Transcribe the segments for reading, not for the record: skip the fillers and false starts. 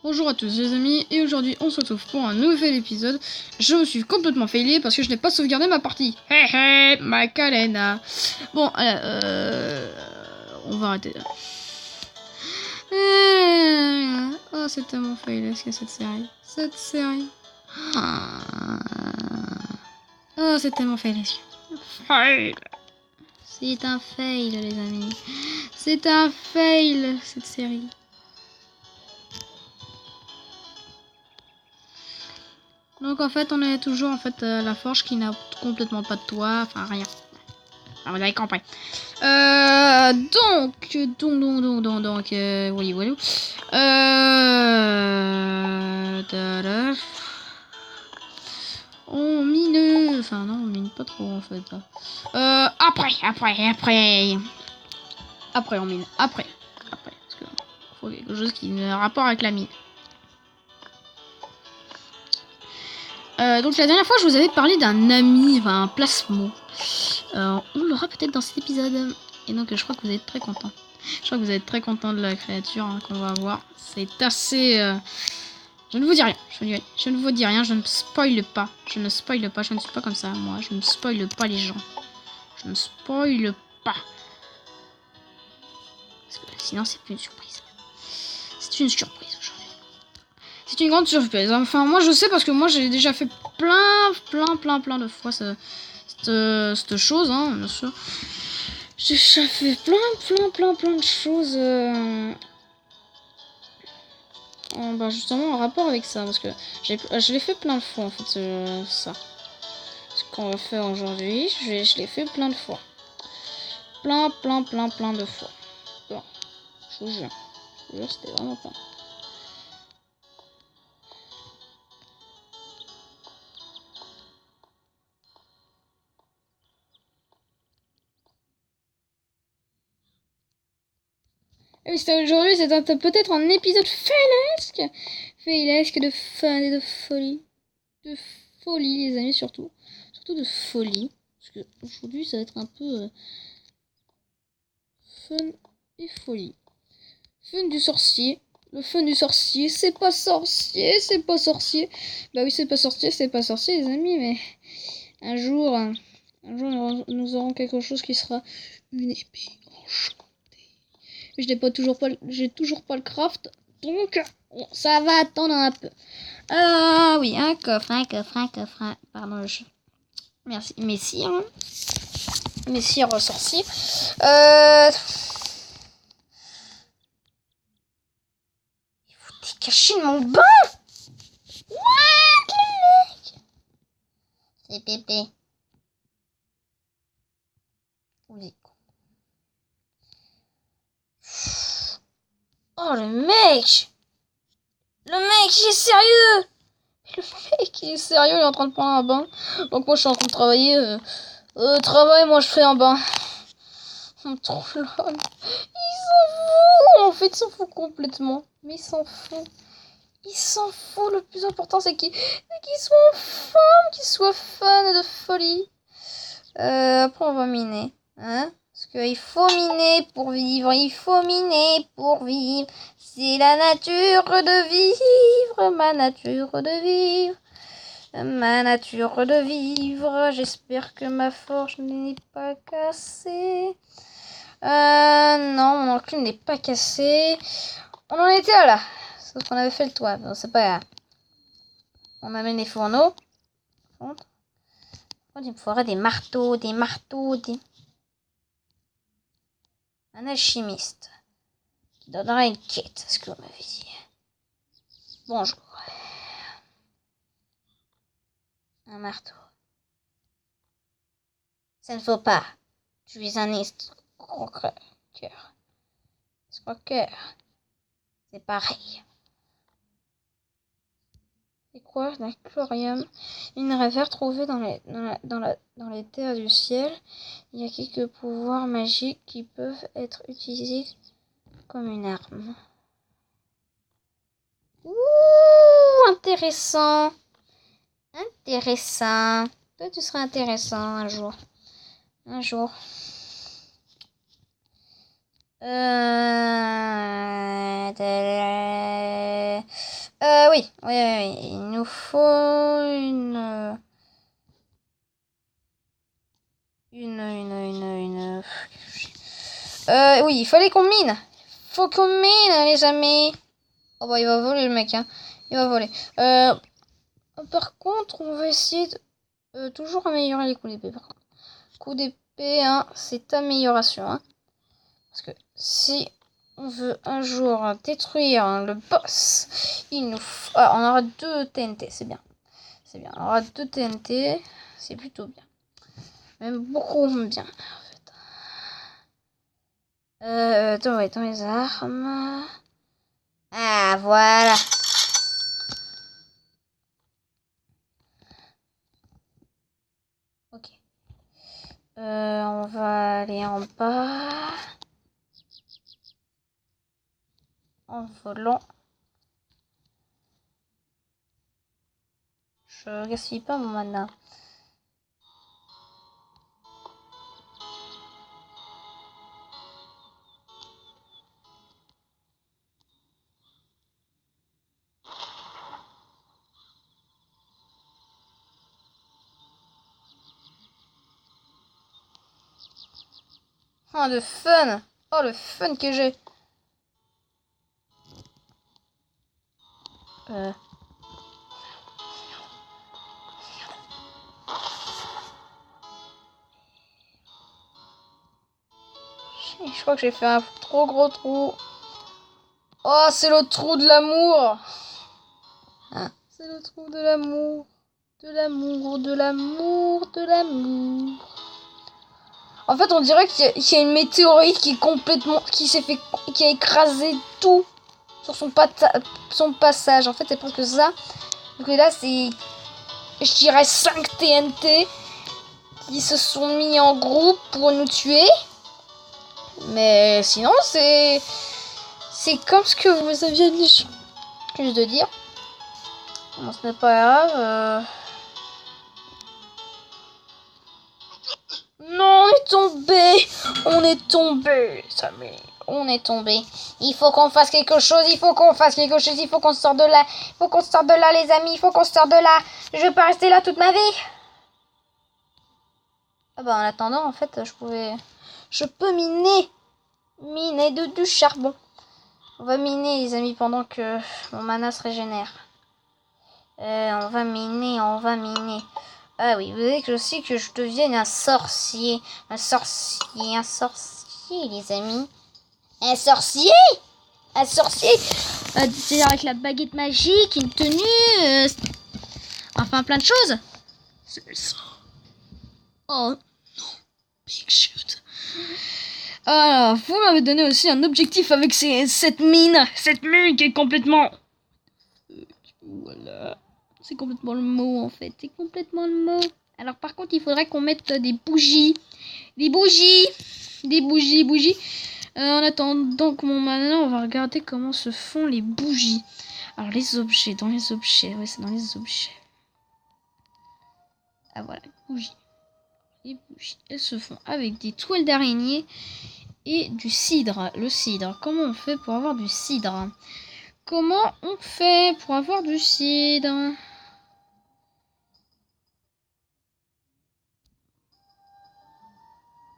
Bonjour à tous les amis, et aujourd'hui on se retrouve pour un nouvel épisode. Je me suis complètement failé parce que je n'ai pas sauvegardé ma partie. Hé hé, Macarena. Bon, on va arrêter là. Oh, c'est tellement failesque cette série. Oh, c'est tellement failesque. Fail. C'est un fail les amis. C'est un fail cette série. Donc en fait on est toujours à la forge qui n'a complètement pas de toit, enfin rien. Ah, vous avez compris. Oui, voilà. On mine, enfin non, on mine pas trop en fait. Après on mine, après, parce que faut quelque chose qui ait un rapport avec la mine. Donc la dernière fois je vous avais parlé d'un ami, enfin un plasmo. On l'aura peut-être dans cet épisode. Et donc je crois que vous êtes très content. Je crois que vous êtes très content de la créature qu'on va avoir. C'est assez... Je ne vous dis rien. Je ne vous dis rien. Je ne spoile pas. Je ne spoile pas. Je ne suis pas comme ça, moi. Je ne spoile pas les gens. Je ne spoile pas. Parce que sinon, c'est plus une surprise. C'est une surprise aujourd'hui. C'est une grande surprise. Enfin, moi, je sais parce que moi, j'ai déjà fait plein de fois cette chose, hein, bien sûr. J'ai déjà fait plein de choses justement en rapport avec ça, parce que je l'ai fait plein de fois en fait, ça. Ce qu'on va faire aujourd'hui, je l'ai fait plein de fois. Plein de fois. Bon, je vous jure, c'était vraiment pas. Et oui, aujourd'hui, c'est peut-être un épisode failesque de fun et de folie. De folie, les amis, surtout de folie. Parce que aujourd'hui, ça va être un peu fun et folie. Fun du sorcier. Le fun du sorcier, c'est pas sorcier, c'est pas sorcier. Bah oui, c'est pas sorcier, les amis, mais un jour nous aurons quelque chose qui sera une épée enchantée. J'ai toujours pas le craft, donc bon, ça va attendre un peu. Ah oui, un coffre. Pardon le chat. Merci, messire sorcier. T'es caché de mon bain. What, le mec? C'est Pépé. Oui. Oh, le mec, il est sérieux. Le mec, il est sérieux, il est en train de prendre un bain. Donc moi, je suis en train de travailler. Travail, moi, je fais un bain. Trop lol. Il s'en fout. En fait, il s'en fout complètement. Mais il s'en fout. Le plus important, c'est qu'il soit en forme, qu'il soit fun de folie. Après, on va miner. Hein? Parce qu'il faut miner pour vivre. C'est la nature de vivre. Ma nature de vivre. J'espère que ma forge n'est pas cassée. Non, mon enclume n'est pas cassée. On en était là. Sauf qu'on avait fait le toit. Bon, c'est pas grave. On amène les fourneaux. Il me faudrait des marteaux. Un alchimiste qui donnera une quête, c'est ce que vous m'avez dit. Bonjour. Un marteau. Ça ne faut pas. Tu es un escroqueur. C'est pareil. C'est quoi un chlorium? Une réserve trouvée dans les terres du ciel. Il y a quelques pouvoirs magiques qui peuvent être utilisés comme une arme. Ouh, intéressant. Toi, tu seras intéressant un jour. oui, oui, oui, oui. Il nous faut une... Oui, il fallait qu'on mine. Faut qu'on mine, les amis. Oh bah, il va voler, le mec, hein. Il va voler. Par contre, on va essayer de toujours améliorer les coups d'épée. Par contre, coup d'épée, hein, c'est amélioration, hein. Parce que si on veut un jour détruire le boss, il nous faut... Ah, on aura 2 TNT, c'est bien. C'est bien, on aura 2 TNT, c'est plutôt bien. Même beaucoup bien. Dans les armes. Ah, voilà. Ok. On va aller en bas. En volant. Je gaspille pas mon mana. Oh, le fun! Oh, le fun que j'ai! Je crois que j'ai fait un trop gros trou. Oh, c'est le trou de l'amour! Hein, c'est le trou de l'amour. De l'amour, de l'amour, de l'amour. En fait, on dirait qu'il y a une météorite qui est complètement... qui a écrasé tout sur son passage. En fait, c'est presque ça. Donc là, c'est... Je dirais 5 TNT qui se sont mis en groupe pour nous tuer. Mais sinon, c'est... C'est comme ce que vous aviez dit. Juste de dire. Bon, ce n'est pas grave. Non, on est tombé. On est tombé, Sammy. On est tombé. Il faut qu'on fasse quelque chose. Il faut qu'on fasse quelque chose. Il faut qu'on sorte de là. Il faut qu'on sorte de là, les amis. Il faut qu'on sorte de là. Je vais pas rester là toute ma vie. Ah bah, en attendant, en fait, je peux miner. Miner du charbon. On va miner, les amis, pendant que mon mana se régénère. On va miner, on va miner. Ah oui, vous voulez que aussi que je devienne un sorcier. Un sorcier, les amis. Un sorcier. Un sorcier. C'est-à-dire avec la baguette magique, une tenue. Enfin, plein de choses. C'est ça. Oh non, Big Shoot. Alors, vous m'avez donné aussi un objectif avec cette mine. Cette mine qui est complètement... Voilà. C'est complètement le mot, en fait. C'est complètement le mot. Alors, par contre, il faudrait qu'on mette des bougies. Des bougies. Des bougies. En attendant que mon mana, on va regarder comment se font les bougies. Alors, les objets. Dans les objets. Ouais, c'est dans les objets. Ah, voilà. Bougies. Les bougies. Elles se font avec des toiles d'araignée et du cidre. Le cidre. Comment on fait pour avoir du cidre? Comment on fait pour avoir du cidre?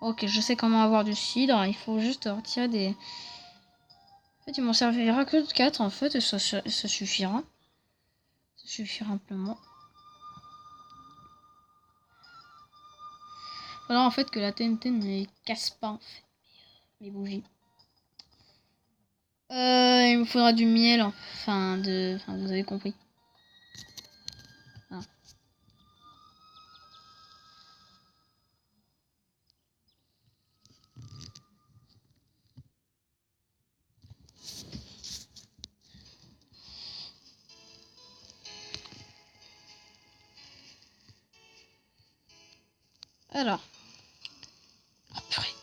Ok, je sais comment avoir du cidre. Il faut juste retirer des... En fait, il m'en servira que de 4 en fait. Et ça suffira. Ça suffira amplement. Faudra en fait que la TNT ne casse pas en fait les bougies. Il me faudra du miel. Enfin, vous avez compris. Ah. Alors. Oh, purée.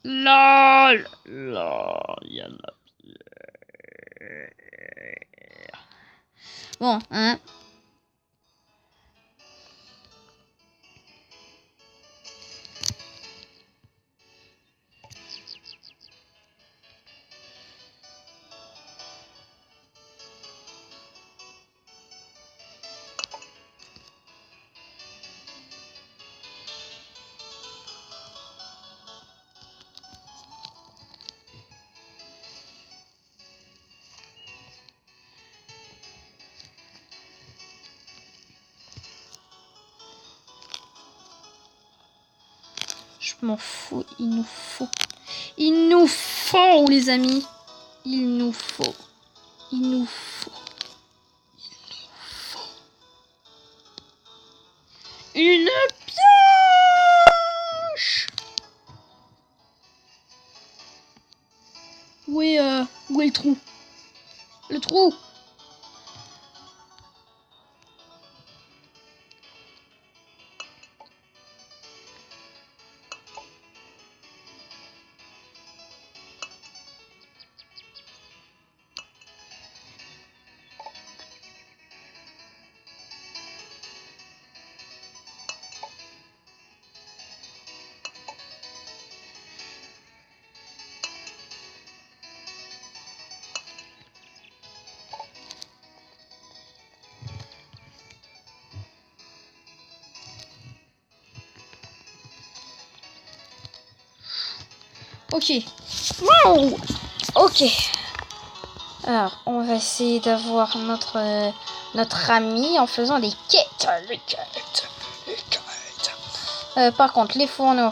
LOL. LOL. Il y a la pierre. Bon, hein. m'en fous. Il nous faut. Il nous faut, les amis. Il nous faut. Il nous faut. Une pioche. Où est le trou? Le trou. Ok. Wow. Ok. Alors, on va essayer d'avoir notre ami en faisant les quêtes. Les quêtes. Les quêtes. Par contre, les fourneaux.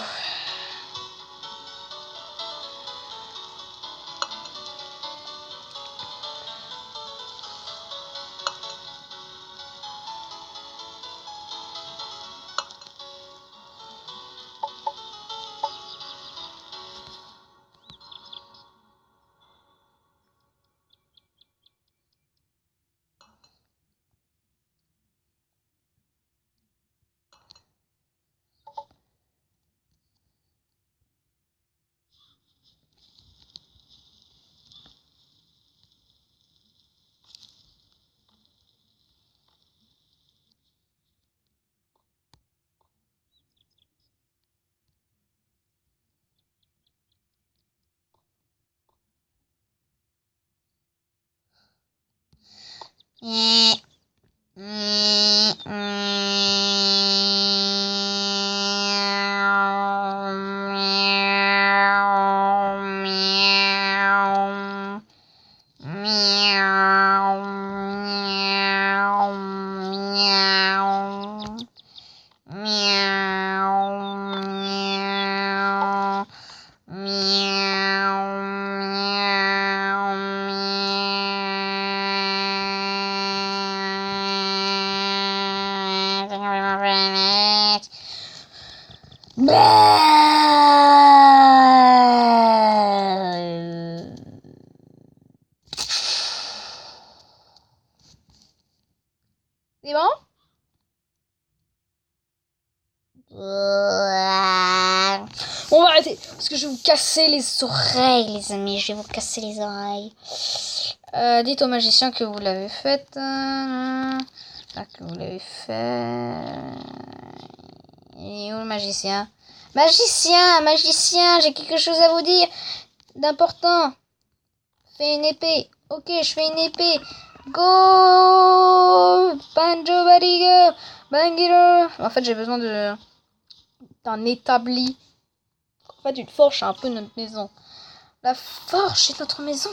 C'est bon? On va arrêter parce que je vais vous casser les oreilles, les amis. Je vais vous casser les oreilles. Dites au magicien que vous l'avez fait. Que vous l'avez fait. Et où le magicien? Magicien, j'ai quelque chose à vous dire d'important. Fais une épée. Ok, je fais une épée. Go! Banjo Barigo! Bangiro! En fait, j'ai besoin d'un établi. En fait, une forge, c'est un peu notre maison. La forge, est notre maison.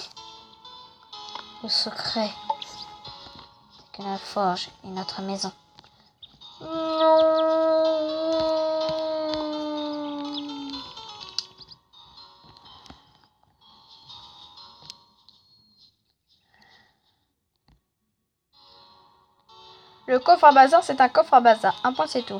Le secret, c'est que la forge est notre maison. Non. Le coffre à bazar, c'est un coffre à bazar. Un point, c'est tout.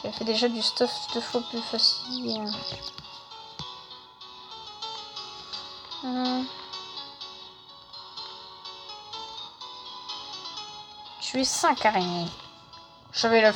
J'ai fait déjà du stuff de faux plus facile. Tuer 5 araignées. Je vais le faire.